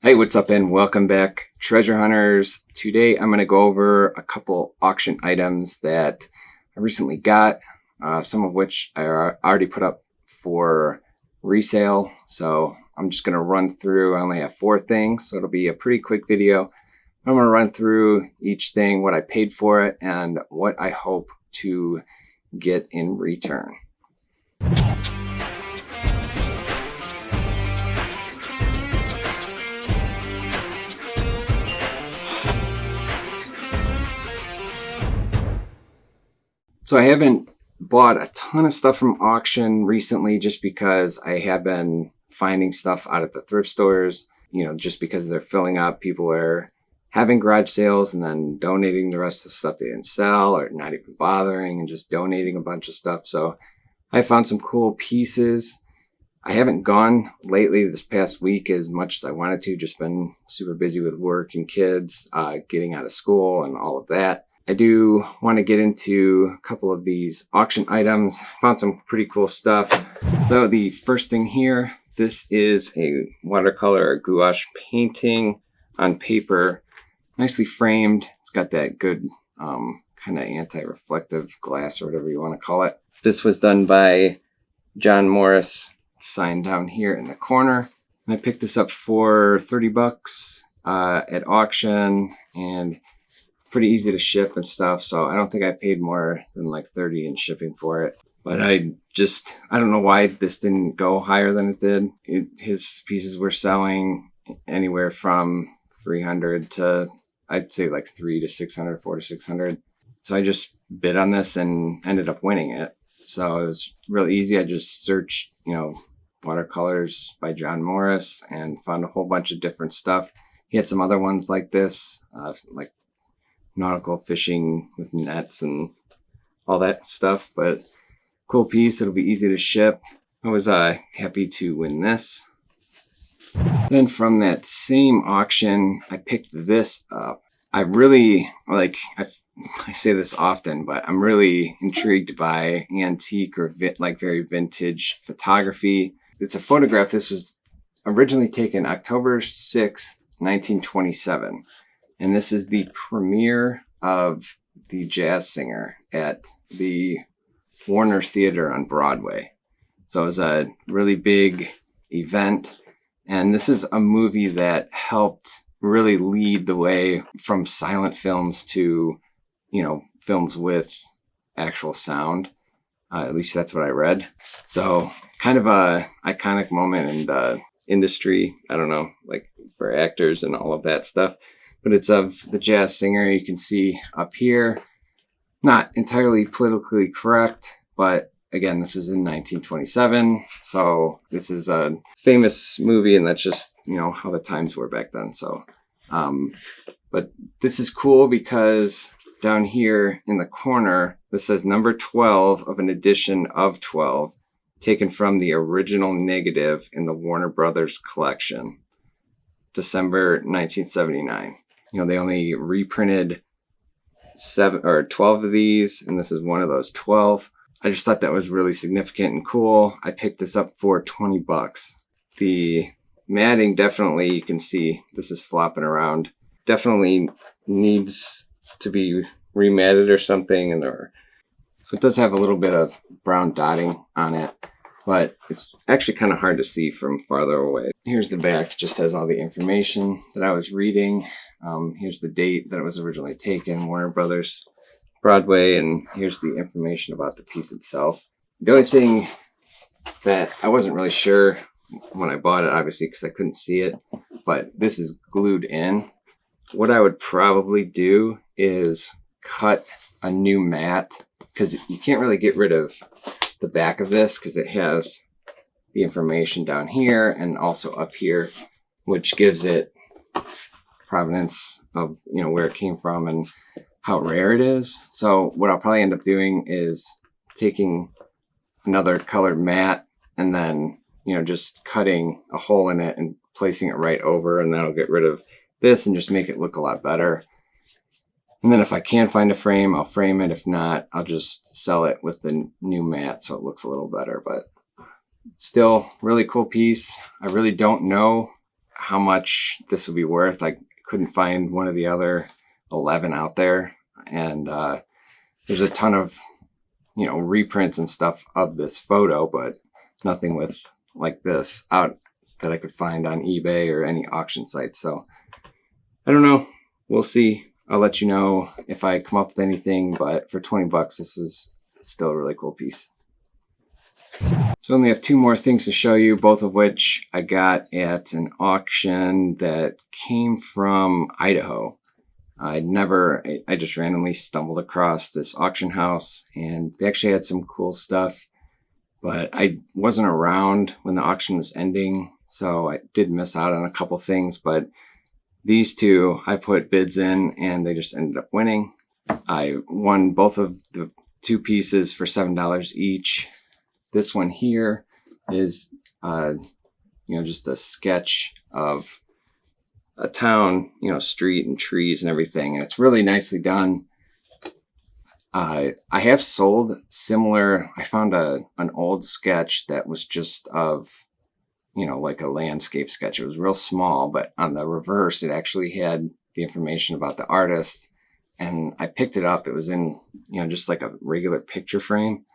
Hey, what's up and welcome back, treasure hunters. Today I'm going to go over a couple auction items that I recently got, some of which I already put up for resale. So I'm just going to run through. I only have 4 things, so it'll be a pretty quick video. I'm going to run through each thing, what I paid for it, and what I hope to get in return. So I haven't bought a ton of stuff from auction recently just because I have been finding stuff out at the thrift stores, just because they're filling up. People are having garage sales and then donating the rest of the stuff they didn't sell, or not even bothering and just donating a bunch of stuff. So I found some cool pieces. I haven't gone lately this past week as much as I wanted to, just been super busy with work and kids, getting out of school and all of that. I do want to get into a couple of these auction items. Found some pretty cool stuff. So the first thing here, this is a watercolor or gouache painting on paper, nicely framed. It's got that good kind of anti-reflective glass or whatever you want to call it. This was done by John Morris, signed down here in the corner. And I picked this up for 30 bucks at auction, and pretty easy to ship and stuff, so I don't think I paid more than like 30 in shipping for it. But I don't know why this didn't go higher than it did. His pieces were selling anywhere from 300 to, I'd say, like 3 to 600, 4 to 600. So I just bid on this and ended up winning it. So it was really easy. I just searched, watercolors by John Morris and found a whole bunch of different stuff. He had some other ones like this, like nautical fishing with nets and all that stuff, but cool piece. It'll be easy to ship. I was happy to win this. Then from that same auction, I picked this up. I really I say this often, but I'm really intrigued by antique or very vintage photography. It's a photograph. This was originally taken October 6th, 1927. And this is the premiere of The Jazz Singer at the Warner Theater on Broadway. So it was a really big event. And this is a movie that helped really lead the way from silent films to, films with actual sound. At least that's what I read. So kind of a iconic moment in the industry. I don't know, like for actors and all of that stuff. But it's of the jazz singer. You can see up here, not entirely politically correct, but again, this is in 1927. So this is a famous movie, and that's just, how the times were back then. So, but this is cool because down here in the corner, this says number 12 of an edition of 12, taken from the original negative in the Warner Brothers collection, December 1979. They only reprinted 7 or 12 of these, and this is one of those 12. I just thought that was really significant and cool. I picked this up for 20 bucks. The matting, definitely, you can see this is flopping around. Definitely needs to be rematted or something. So it does have a little bit of brown dotting on it, but it's actually kind of hard to see from farther away. Here's the back. It just has all the information that I was reading. Here's the date that it was originally taken, Warner Brothers, Broadway, and here's the information about the piece itself. The only thing that I wasn't really sure when I bought it, obviously, because I couldn't see it, but this is glued in. What I would probably do is cut a new mat, because you can't really get rid of the back of this because it has the information down here and also up here, which gives it provenance of where it came from and how rare it is. So what I'll probably end up doing is taking another colored mat and then just cutting a hole in it and placing it right over, and that'll get rid of this and just make it look a lot better. And then if I can find a frame, I'll frame it. If not, I'll just sell it with the new mat so it looks a little better. But still, really cool piece. I really don't know how much this would be worth. I couldn't find one of the other 11 out there. And there's a ton of, reprints and stuff of this photo, but nothing with like this out that I could find on eBay or any auction site. So I don't know. We'll see. I'll let you know if I come up with anything, but for 20 bucks, this is still a really cool piece. So I only have 2 more things to show you, both of which I got at an auction that came from Idaho. I just randomly stumbled across this auction house, and they actually had some cool stuff, but I wasn't around when the auction was ending, so I did miss out on a couple things. But these 2, I put bids in and they just ended up winning. I won both of the 2 pieces for $7 each. This one here is, just a sketch of a town, street and trees and everything. And it's really nicely done. I have sold similar. I found an old sketch that was just of, like a landscape sketch. It was real small, but on the reverse, it actually had the information about the artist. And I picked it up. It was in, just like a regular picture frame.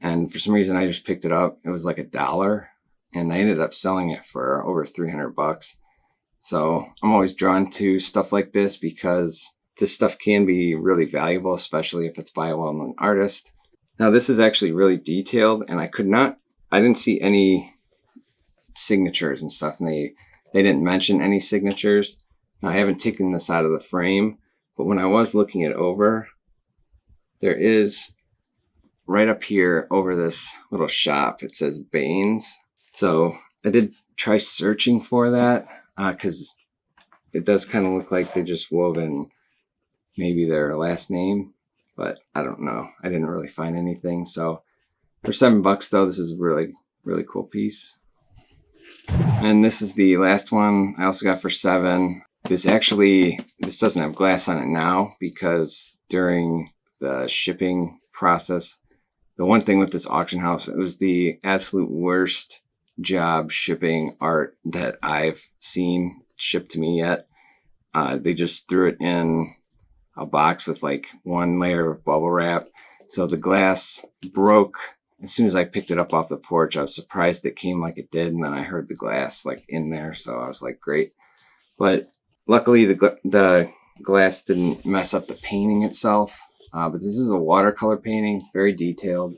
And for some reason, I just picked it up. It was like $1, and I ended up selling it for over 300 bucks. So I'm always drawn to stuff like this because this stuff can be really valuable, especially if it's by a well-known artist. Now, this is actually really detailed, and I didn't see any signatures and stuff, and they didn't mention any signatures. Now, I haven't taken this out of the frame, but when I was looking it over, there is right up here over this little shop, it says Baines. So I did try searching for that because it does kind of look like they just wove in maybe their last name, but I don't know. I didn't really find anything. So for $7 though, this is a really, really cool piece. And this is the last one I also got for $7. This doesn't have glass on it now because during the shipping process, the one thing with this auction house, it was the absolute worst job shipping art that I've seen shipped to me yet. They just threw it in a box with like 1 layer of bubble wrap. So the glass broke as soon as I picked it up off the porch. I was surprised it came like it did, and then I heard the glass like in there. So I was like, great. But luckily the glass didn't mess up the painting itself. But this is a watercolor painting, very detailed,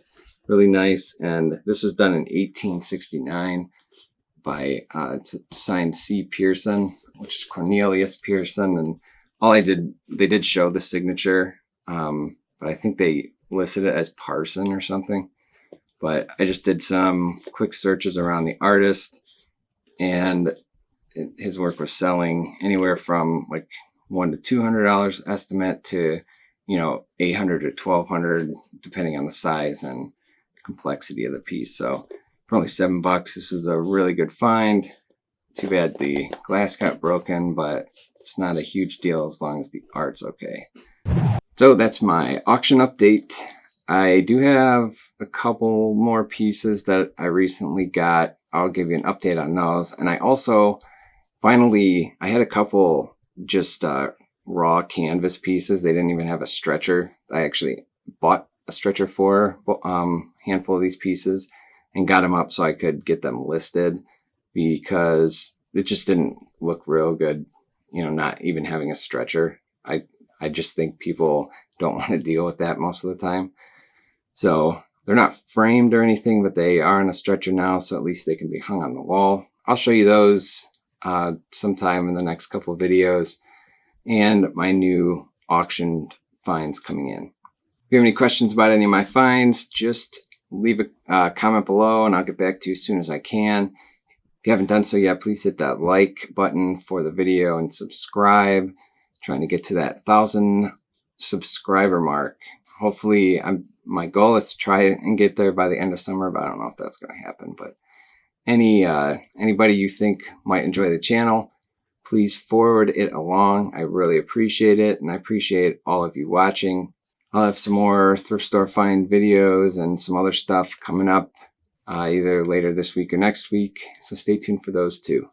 really nice. And this was done in 1869 by, it's signed C. Pearson, which is Cornelius Pearson. And they did show the signature, but I think they listed it as Parson or something. But I just did some quick searches around the artist, and his work was selling anywhere from like $100 to $200 estimate to, $800 to $1,200, depending on the size and complexity of the piece. So for only $7, this is a really good find. Too bad the glass got broken, but it's not a huge deal as long as the art's okay. So that's my auction update. I do have a couple more pieces that I recently got. I'll give you an update on those. And I also finally, I had a couple just raw canvas pieces. They didn't even have a stretcher. I actually bought a stretcher for a handful of these pieces and got them up so I could get them listed, because it just didn't look real good, not even having a stretcher. I just think people don't want to deal with that most of the time. So they're not framed or anything, but they are on a stretcher now, so at least they can be hung on the wall. I'll show you those sometime in the next couple of videos, and my new auction finds coming in. If you have any questions about any of my finds, just leave a comment below and I'll get back to you as soon as I can. If you haven't done so yet, please hit that like button for the video and subscribe. I'm trying to get to that 1,000 subscriber mark. Hopefully, my goal is to try and get there by the end of summer, but I don't know if that's going to happen. But anybody you think might enjoy the channel, please forward it along. I really appreciate it, and I appreciate all of you watching. I'll have some more thrift store find videos and some other stuff coming up either later this week or next week, so stay tuned for those too.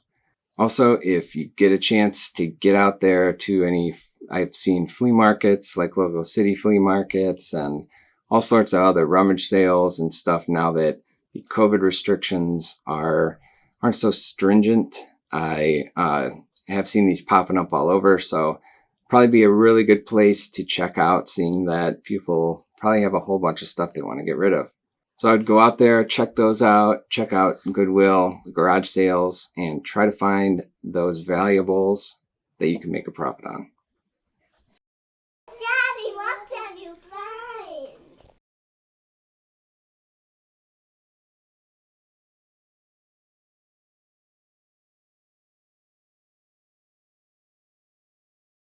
Also, if you get a chance to get out there to I've seen flea markets like local city flea markets and all sorts of other rummage sales and stuff now that the COVID restrictions aren't so stringent. I have seen these popping up all over, so probably be a really good place to check out, seeing that people probably have a whole bunch of stuff they want to get rid of. So I'd go out there, check those out, check out Goodwill, garage sales, and try to find those valuables that you can make a profit on.